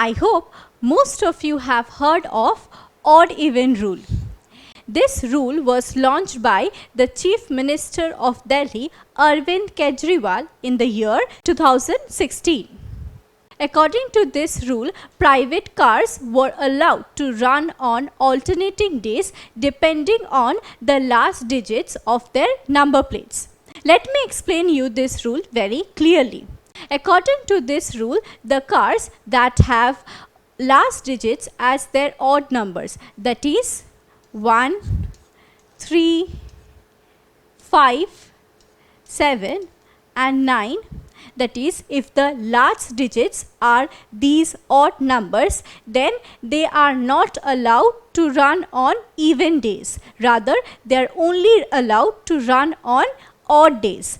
I hope most of you have heard of odd-even rule. This rule was launched by the Chief Minister of Delhi, Arvind Kejriwal, in the year 2016. According to this rule, private cars were allowed to run on alternating days depending on the last digits of their number plates. Let me explain you this rule very clearly. According to this rule, the cars that have last digits as their odd numbers, that is 1, 3, 5, 7 and 9, that is, if the last digits are these odd numbers, then they are not allowed to run on even days. Rather, they are only allowed to run on odd days.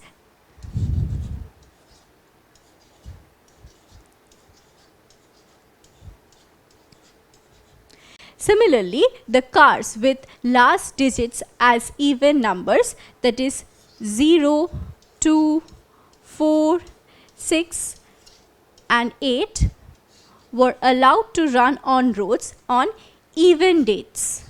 Similarly, the cars with last digits as even numbers, that is 0, 2, 4, 6 and 8, were allowed to run on roads on even dates.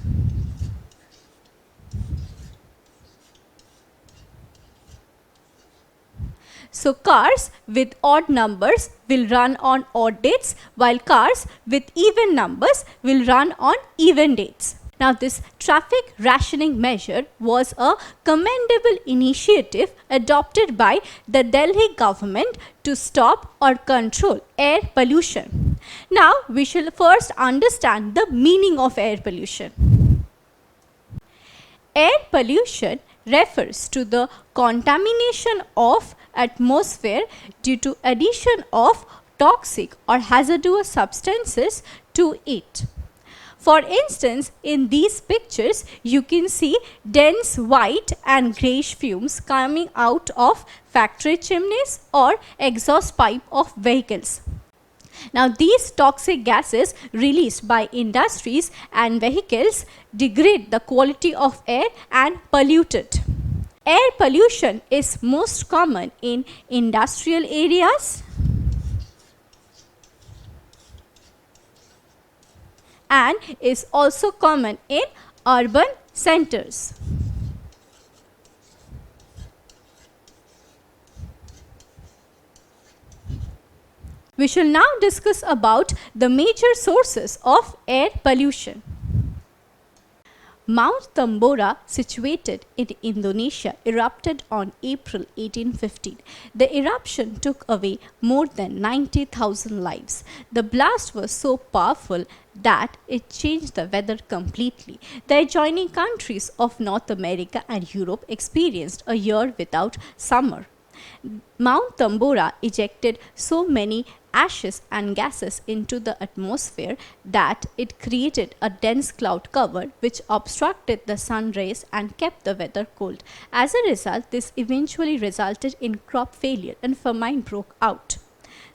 So cars with odd numbers will run on odd dates, while cars with even numbers will run on even dates. Now, this traffic rationing measure was a commendable initiative adopted by the Delhi government to stop or control air pollution. Now, we shall first understand the meaning of air pollution. Air pollution refers to the contamination of atmosphere due to addition of toxic or hazardous substances to it. For instance, in these pictures, you can see dense white and greyish fumes coming out of factory chimneys or exhaust pipe of vehicles. Now, these toxic gases released by industries and vehicles degrade the quality of air and pollute it. Air pollution is most common in industrial areas and is also common in urban centers. We shall now discuss about the major sources of air pollution. Mount Tambora, situated in Indonesia, erupted on April 1815. The eruption took away more than 90,000 lives. The blast was so powerful that it changed the weather completely. The adjoining countries of North America and Europe experienced a year without summer. Mount Tambora ejected so many ashes and gases into the atmosphere that it created a dense cloud cover which obstructed the sun rays and kept the weather cold. As a result, this eventually resulted in crop failure and famine broke out.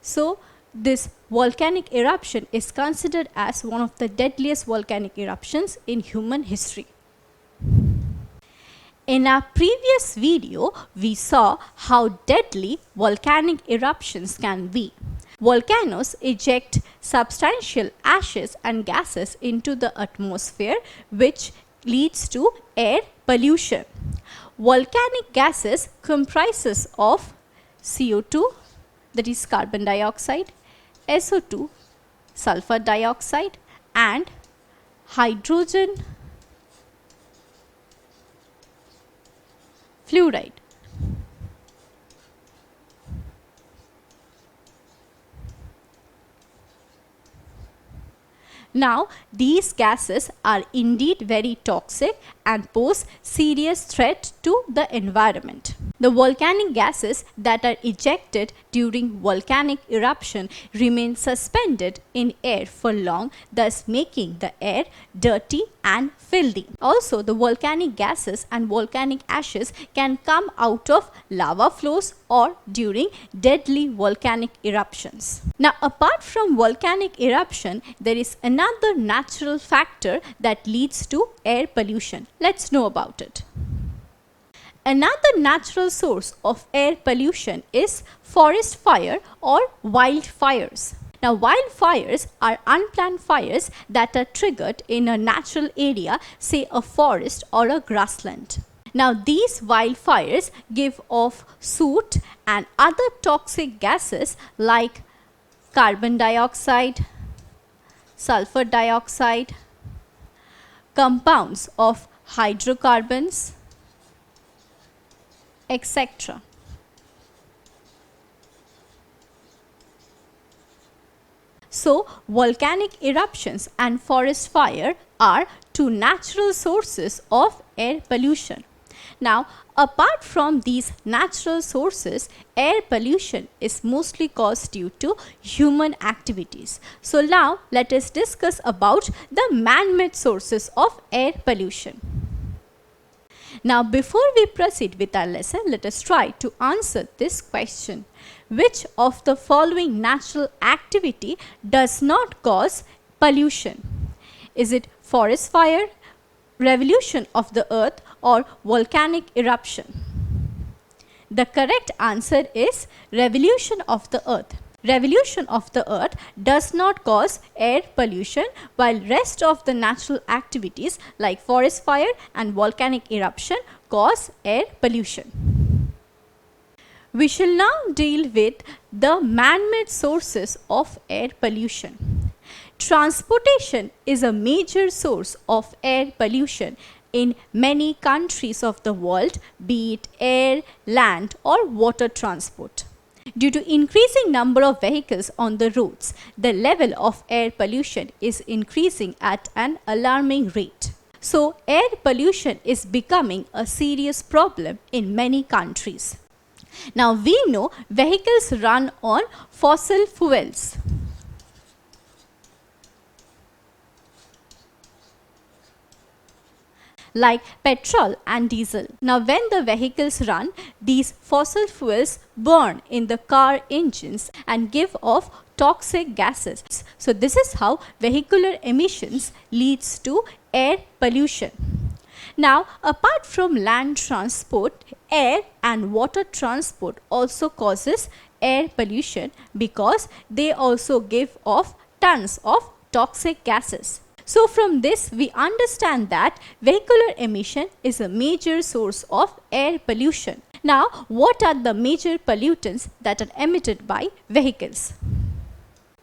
So, this volcanic eruption is considered as one of the deadliest volcanic eruptions in human history. In our previous video, we saw how deadly volcanic eruptions can be. Volcanoes eject substantial ashes and gases into the atmosphere, which leads to air pollution. Volcanic gases comprises of CO2, that is carbon dioxide, SO2, sulfur dioxide, and hydrogen fluoride. Now, these gases are indeed very toxic and pose serious threat to the environment. The volcanic gases that are ejected during volcanic eruption remain suspended in air for long, thus making the air dirty and filthy. Also, the volcanic gases and volcanic ashes can come out of lava flows or during deadly volcanic eruptions. Now, apart from volcanic eruption, there is another natural factor that leads to air pollution. Let's know about it. Another natural source of air pollution is forest fire or wildfires. Now, wildfires are unplanned fires that are triggered in a natural area, say a forest or a grassland. Now, these wildfires give off soot and other toxic gases like carbon dioxide, sulfur dioxide, compounds of hydrocarbons, etc. So, volcanic eruptions and forest fire are two natural sources of air pollution. Now, apart from these natural sources, air pollution is mostly caused due to human activities. So, now let us discuss about the man-made sources of air pollution. Now, before we proceed with our lesson, let us try to answer this question. Which of the following natural activity does not cause pollution? Is it forest fire, revolution of the earth, or volcanic eruption? The correct answer is revolution of the earth. Revolution of the earth does not cause air pollution, while rest of the natural activities like forest fire and volcanic eruption cause air pollution. We shall now deal with the man-made sources of air pollution. Transportation is a major source of air pollution in many countries of the world, be it air, land, or water transport. Due to increasing number of vehicles on the roads, the level of air pollution is increasing at an alarming rate. So, air pollution is becoming a serious problem in many countries. Now, we know vehicles run on fossil fuels. Like petrol and diesel. Now, when the vehicles run, these fossil fuels burn in the car engines and give off toxic gases. So, this is how vehicular emissions leads to air pollution. Now, apart from land transport, air and water transport also causes air pollution because they also give off tons of toxic gases. So, from this we understand that vehicular emission is a major source of air pollution. Now, what are the major pollutants that are emitted by vehicles?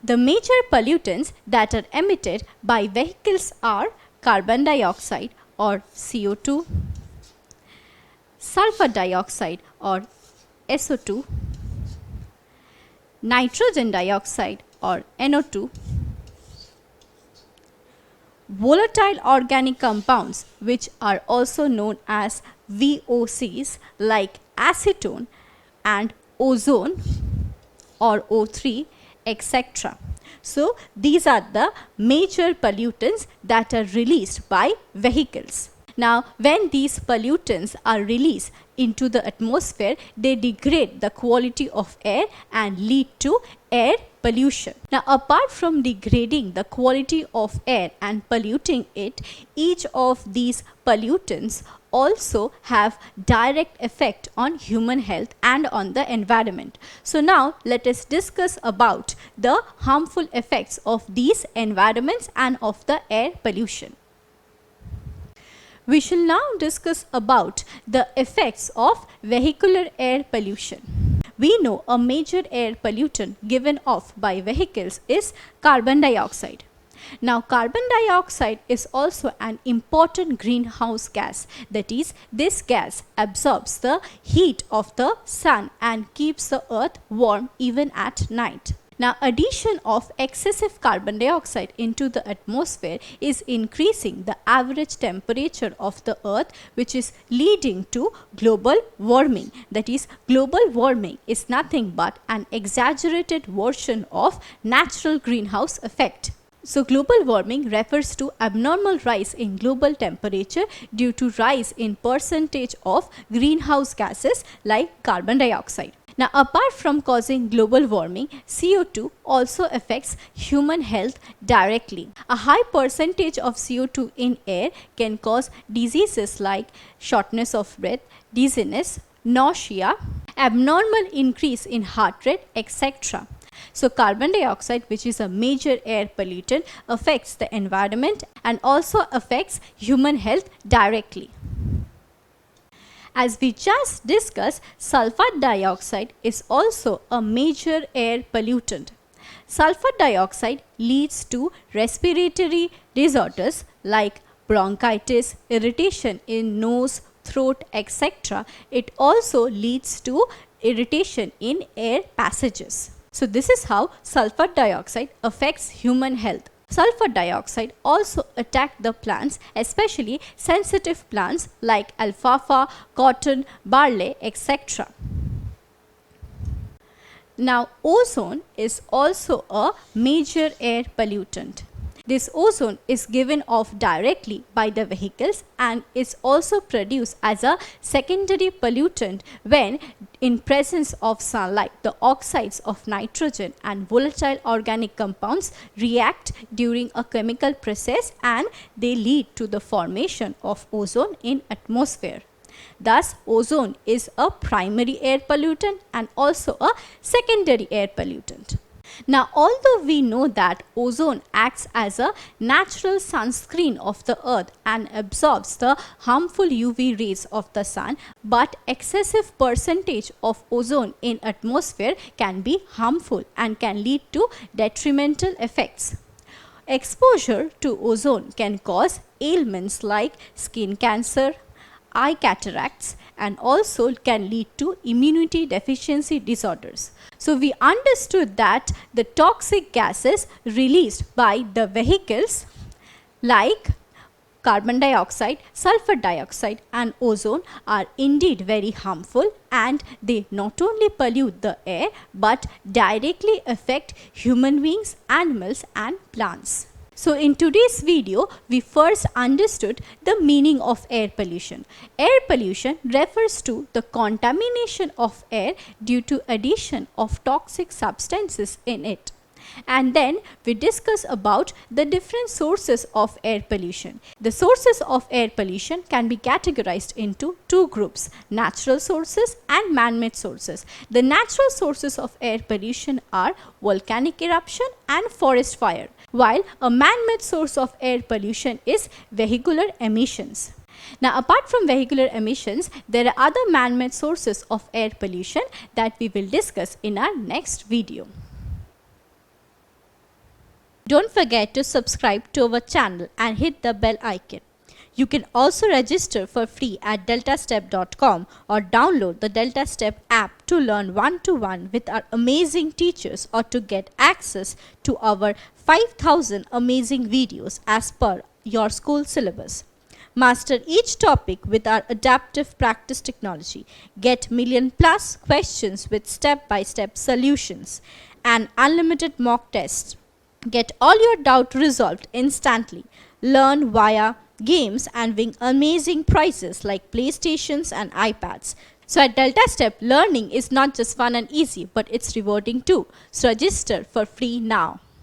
The major pollutants that are emitted by vehicles are carbon dioxide or CO2, sulfur dioxide or SO2, nitrogen dioxide or NO2, volatile organic compounds which are also known as VOCs like acetone and ozone or O3, etc. So, these are the major pollutants that are released by vehicles. Now, when these pollutants are released into the atmosphere, they degrade the quality of air and lead to air pollution. Now, apart from degrading the quality of air and polluting it, each of these pollutants also have direct effect on human health and on the environment. So, now let us discuss about the harmful effects of these environments and of the air pollution. We shall now discuss about the effects of vehicular air pollution. We know a major air pollutant given off by vehicles is carbon dioxide. Now, carbon dioxide is also an important greenhouse gas. That is, this gas absorbs the heat of the sun and keeps the earth warm even at night. Now, addition of excessive carbon dioxide into the atmosphere is increasing the average temperature of the earth, which is leading to global warming. That is, global warming is nothing but an exaggerated version of natural greenhouse effect. So, global warming refers to abnormal rise in global temperature due to rise in percentage of greenhouse gases like carbon dioxide. Now, apart from causing global warming, CO2 also affects human health directly. A high percentage of CO2 in air can cause diseases like shortness of breath, dizziness, nausea, abnormal increase in heart rate, etc. So carbon dioxide, which is a major air pollutant, affects the environment and also affects human health directly. As we just discussed, sulfur dioxide is also a major air pollutant. Sulfur dioxide leads to respiratory disorders like bronchitis, irritation in nose, throat, etc. It also leads to irritation in air passages. So this is how sulfur dioxide affects human health. Sulfur dioxide also attacks the plants, especially sensitive plants like alfalfa, cotton, barley, etc. Now, ozone is also a major air pollutant. This ozone is given off directly by the vehicles and is also produced as a secondary pollutant when in presence of sunlight. The oxides of nitrogen and volatile organic compounds react during a chemical process and they lead to the formation of ozone in atmosphere. Thus, ozone is a primary air pollutant and also a secondary air pollutant. Now, although we know that ozone acts as a natural sunscreen of the earth and absorbs the harmful UV rays of the sun, but excessive percentage of ozone in atmosphere can be harmful and can lead to detrimental effects. Exposure to ozone can cause ailments like skin cancer, eye cataracts, and also can lead to immunity deficiency disorders. So we understood that the toxic gases released by the vehicles like carbon dioxide, sulfur dioxide and ozone are indeed very harmful and they not only pollute the air but directly affect human beings, animals and plants. So in today's video, we first understood the meaning of air pollution. Air pollution refers to the contamination of air due to addition of toxic substances in it. And then we discuss about the different sources of air pollution. The sources of air pollution can be categorized into two groups, natural sources and man-made sources. The natural sources of air pollution are volcanic eruption and forest fire, while a man-made source of air pollution is vehicular emissions. Now, apart from vehicular emissions, there are other man-made sources of air pollution that we will discuss in our next video. Don't forget to subscribe to our channel and hit the bell icon. You can also register for free at DeltaStep.com or download the DeltaStep app to learn one-to-one with our amazing teachers or to get access to our 5,000 amazing videos as per your school syllabus. Master each topic with our adaptive practice technology. Get million-plus questions with step-by-step solutions and unlimited mock tests. Get all your doubt resolved instantly. Learn via games and win amazing prizes like PlayStations and iPads. So at DeltaStep, learning is not just fun and easy, but it's rewarding too. So register for free now.